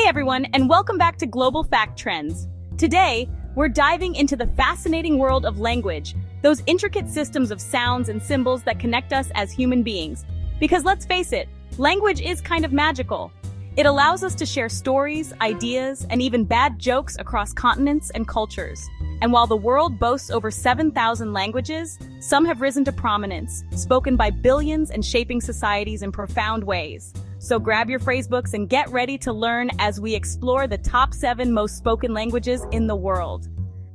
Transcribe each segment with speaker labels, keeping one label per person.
Speaker 1: everyone, and welcome back to Global Fact Trends. Today, we're diving into the fascinating world of language, those intricate systems of sounds and symbols that connect us as human beings. Because let's face it, language is kind of magical. It allows us to share stories, ideas, and even bad jokes across continents and cultures. And while the world boasts over 7,000 languages, some have risen to prominence, spoken by billions and shaping societies in profound ways. So grab your phrasebooks and get ready to learn as we explore the top 7 most spoken languages in the world.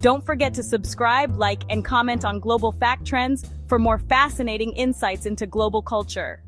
Speaker 1: Don't forget to subscribe, like, and comment on Global Fact Trends for more fascinating insights into global culture.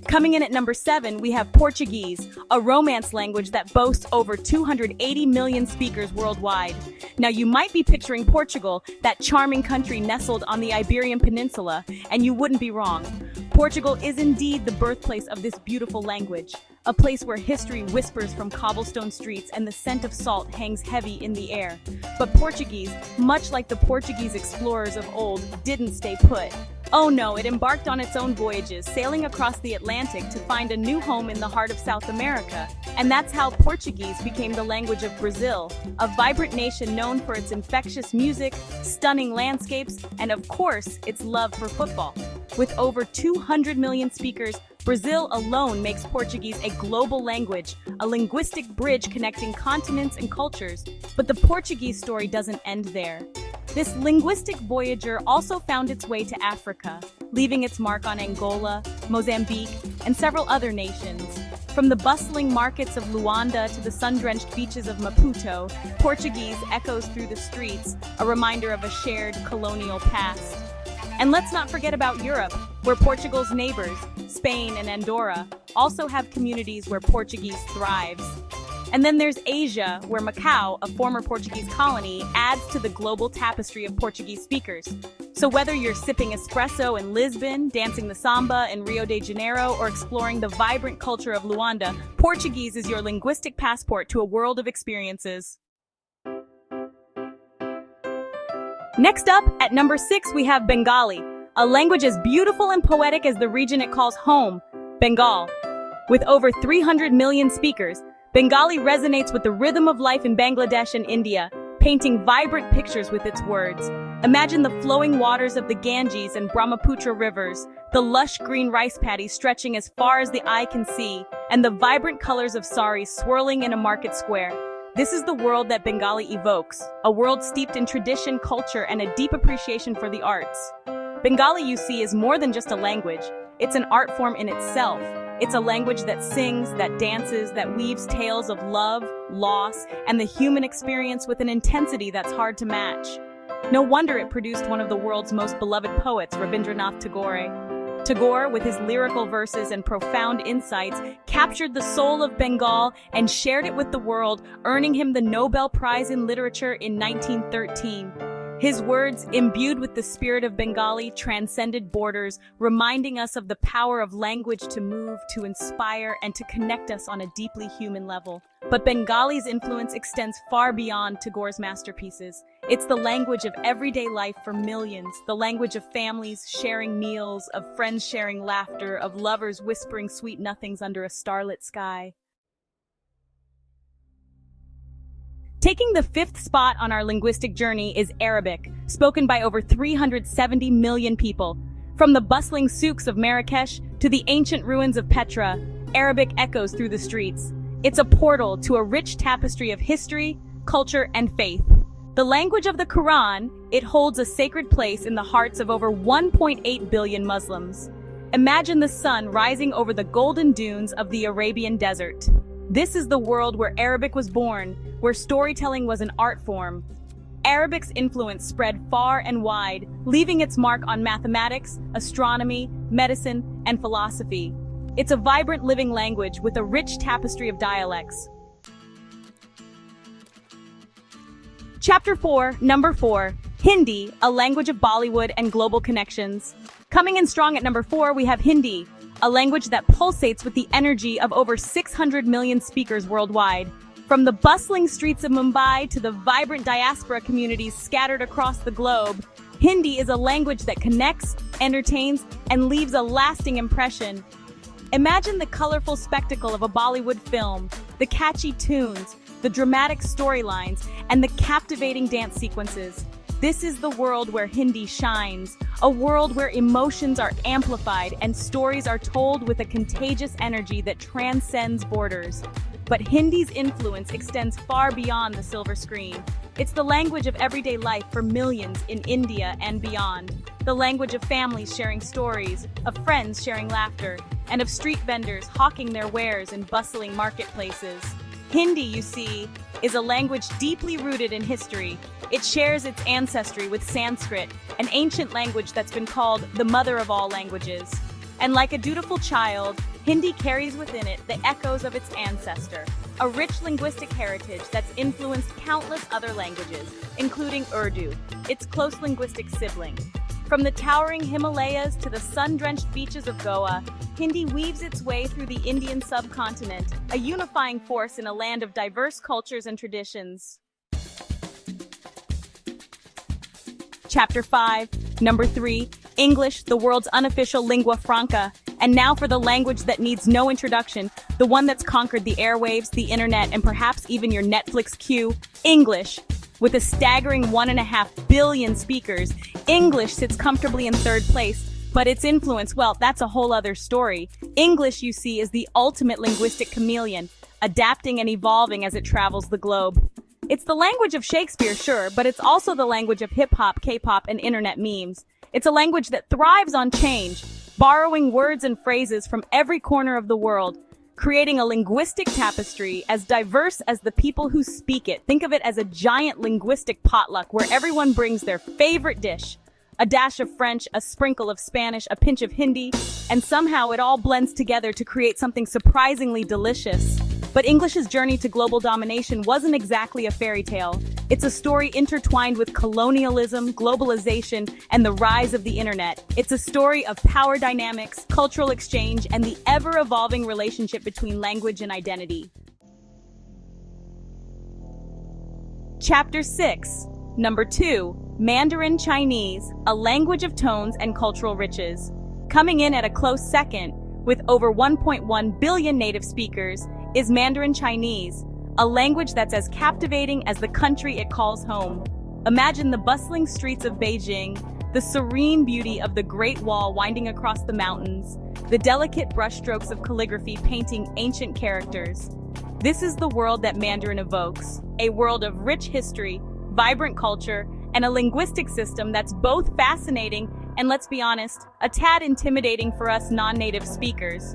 Speaker 1: Coming in at number 7, we have Portuguese, a Romance language that boasts over 280 million speakers worldwide. Now, you might be picturing Portugal, that charming country nestled on the Iberian Peninsula, and you wouldn't be wrong. Portugal is indeed the birthplace of this beautiful language, a place where history whispers from cobblestone streets and the scent of salt hangs heavy in the air. But Portuguese, much like the Portuguese explorers of old, didn't stay put. Oh no, it embarked on its own voyages, sailing across the Atlantic to find a new home in the heart of South America. And that's how Portuguese became the language of Brazil, a vibrant nation known for its infectious music, stunning landscapes, and of course, its love for football. With over 200 million speakers, Brazil alone makes Portuguese a global language, a linguistic bridge connecting continents and cultures. But the Portuguese story doesn't end there. This linguistic voyager also found its way to Africa, leaving its mark on Angola, Mozambique, and several other nations. From the bustling markets of Luanda to the sun-drenched beaches of Maputo, Portuguese echoes through the streets, a reminder of a shared colonial past. And let's not forget about Europe, where Portugal's neighbors, Spain and Andorra, also have communities where Portuguese thrives. And then there's Asia, where Macau, a former Portuguese colony, adds to the global tapestry of Portuguese speakers. So whether you're sipping espresso in Lisbon, dancing the samba in Rio de Janeiro, or exploring the vibrant culture of Luanda, Portuguese is your linguistic passport to a world of experiences. Next up, at number 6, we have Bengali, a language as beautiful and poetic as the region it calls home, Bengal. With over 300 million speakers, Bengali resonates with the rhythm of life in Bangladesh and India, painting vibrant pictures with its words. Imagine the flowing waters of the Ganges and Brahmaputra rivers, the lush green rice paddies stretching as far as the eye can see, and the vibrant colors of saris swirling in a market square. This is the world that Bengali evokes, a world steeped in tradition, culture, and a deep appreciation for the arts. Bengali, you see, is more than just a language. It's an art form in itself. It's a language that sings, that dances, that weaves tales of love, loss, and the human experience with an intensity that's hard to match. No wonder it produced one of the world's most beloved poets, Rabindranath Tagore. Tagore, with his lyrical verses and profound insights, captured the soul of Bengal and shared it with the world, earning him the Nobel Prize in Literature in 1913. His words, imbued with the spirit of Bengali, transcended borders, reminding us of the power of language to move, to inspire, and to connect us on a deeply human level. But Bengali's influence extends far beyond Tagore's masterpieces. It's the language of everyday life for millions, the language of families sharing meals, of friends sharing laughter, of lovers whispering sweet nothings under a starlit sky. Taking the 5th spot on our linguistic journey is Arabic, spoken by over 370 million people. From the bustling souks of Marrakesh to the ancient ruins of Petra, Arabic echoes through the streets. It's a portal to a rich tapestry of history, culture, and faith. The language of the Quran, it holds a sacred place in the hearts of over 1.8 billion Muslims. Imagine the sun rising over the golden dunes of the Arabian desert. This is the world where Arabic was born, where storytelling was an art form. Arabic's influence spread far and wide, leaving its mark on mathematics, astronomy, medicine, and philosophy. It's a vibrant living language with a rich tapestry of dialects. Chapter 4, Number 4, Hindi, a language of Bollywood and global connections. Coming in strong at number 4, we have Hindi, a language that pulsates with the energy of over 600 million speakers worldwide. From the bustling streets of Mumbai to the vibrant diaspora communities scattered across the globe, Hindi is a language that connects, entertains, and leaves a lasting impression. Imagine the colorful spectacle of a Bollywood film, the catchy tunes, the dramatic storylines, and the captivating dance sequences. This is the world where Hindi shines, a world where emotions are amplified and stories are told with a contagious energy that transcends borders. But Hindi's influence extends far beyond the silver screen. It's the language of everyday life for millions in India and beyond. The language of families sharing stories, of friends sharing laughter, and of street vendors hawking their wares in bustling marketplaces. Hindi, you see, is a language deeply rooted in history. It shares its ancestry with Sanskrit, an ancient language that's been called the mother of all languages. And like a dutiful child, Hindi carries within it the echoes of its ancestor, a rich linguistic heritage that's influenced countless other languages, including Urdu, its close linguistic sibling. From the towering Himalayas to the sun-drenched beaches of Goa, Hindi weaves its way through the Indian subcontinent, a unifying force in a land of diverse cultures and traditions. Chapter 5, Number 3, English, the world's unofficial lingua franca. And now for the language that needs no introduction, the one that's conquered the airwaves, the internet, and perhaps even your Netflix queue, English. With a staggering 1.5 billion speakers, English sits comfortably in third place, but its influence, well, that's a whole other story. English, you see, is the ultimate linguistic chameleon, adapting and evolving as it travels the globe. It's the language of Shakespeare, sure, but it's also the language of hip-hop, K-pop, and internet memes. It's a language that thrives on change, borrowing words and phrases from every corner of the world, creating a linguistic tapestry as diverse as the people who speak it. Think of it as a giant linguistic potluck where everyone brings their favorite dish. A dash of French, a sprinkle of Spanish, a pinch of Hindi, and somehow it all blends together to create something surprisingly delicious. But English's journey to global domination wasn't exactly a fairy tale. It's a story intertwined with colonialism, globalization, and the rise of the internet. It's a story of power dynamics, cultural exchange, and the ever-evolving relationship between language and identity. Chapter 6, Number 2, Mandarin Chinese, a language of tones and cultural riches. Coming in at a close second, with over 1.1 billion native speakers, is Mandarin Chinese, a language that's as captivating as the country it calls home. Imagine the bustling streets of Beijing, the serene beauty of the Great Wall winding across the mountains, the delicate brushstrokes of calligraphy painting ancient characters. This is the world that Mandarin evokes, a world of rich history, vibrant culture, and a linguistic system that's both fascinating and, let's be honest, a tad intimidating for us non-native speakers.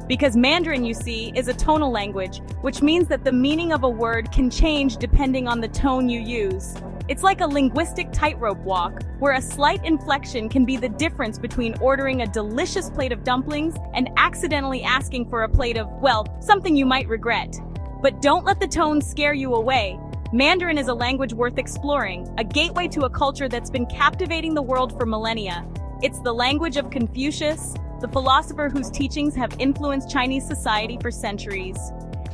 Speaker 1: Because Mandarin, you see, is a tonal language, which means that the meaning of a word can change depending on the tone you use. It's like a linguistic tightrope walk, where a slight inflection can be the difference between ordering a delicious plate of dumplings and accidentally asking for a plate of, well, something you might regret. But don't let the tone scare you away. Mandarin is a language worth exploring, a gateway to a culture that's been captivating the world for millennia. It's the language of Confucius, the philosopher whose teachings have influenced Chinese society for centuries.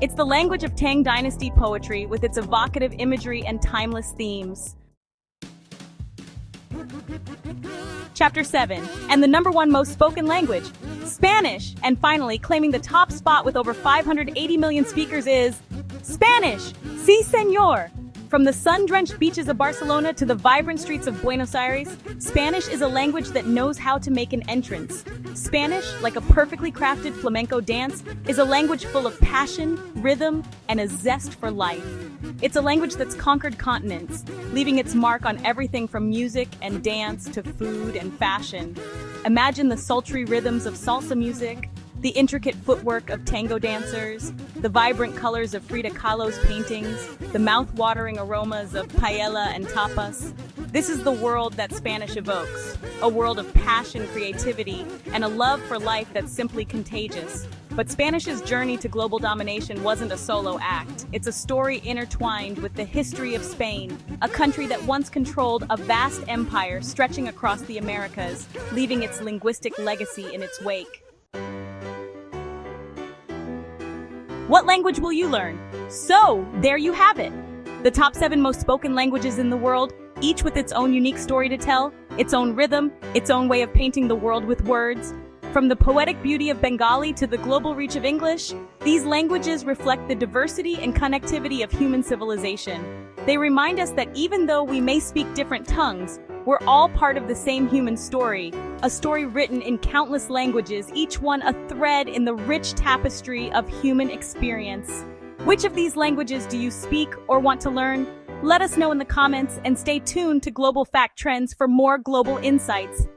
Speaker 1: It's the language of Tang Dynasty poetry with its evocative imagery and timeless themes. Chapter 7, and the number 1 most spoken language, Spanish. And finally, claiming the top spot with over 580 million speakers is Spanish. Sí, señor. From the sun-drenched beaches of Barcelona to the vibrant streets of Buenos Aires, Spanish is a language that knows how to make an entrance. Spanish, like a perfectly crafted flamenco dance, is a language full of passion, rhythm, and a zest for life. It's a language that's conquered continents, leaving its mark on everything from music and dance to food and fashion. Imagine the sultry rhythms of salsa music, the intricate footwork of tango dancers, the vibrant colors of Frida Kahlo's paintings, the mouth-watering aromas of paella and tapas. This is the world that Spanish evokes, a world of passion, creativity, and a love for life that's simply contagious. But Spanish's journey to global domination wasn't a solo act. It's a story intertwined with the history of Spain, a country that once controlled a vast empire stretching across the Americas, leaving its linguistic legacy in its wake. What language will you learn? So, there you have it. The top 7 most spoken languages in the world, each with its own unique story to tell, its own rhythm, its own way of painting the world with words. From the poetic beauty of Bengali to the global reach of English, these languages reflect the diversity and connectivity of human civilization. They remind us that even though we may speak different tongues, we're all part of the same human story, a story written in countless languages, each one a thread in the rich tapestry of human experience. Which of these languages do you speak or want to learn? Let us know in the comments and stay tuned to Global Fact Trends for more global insights.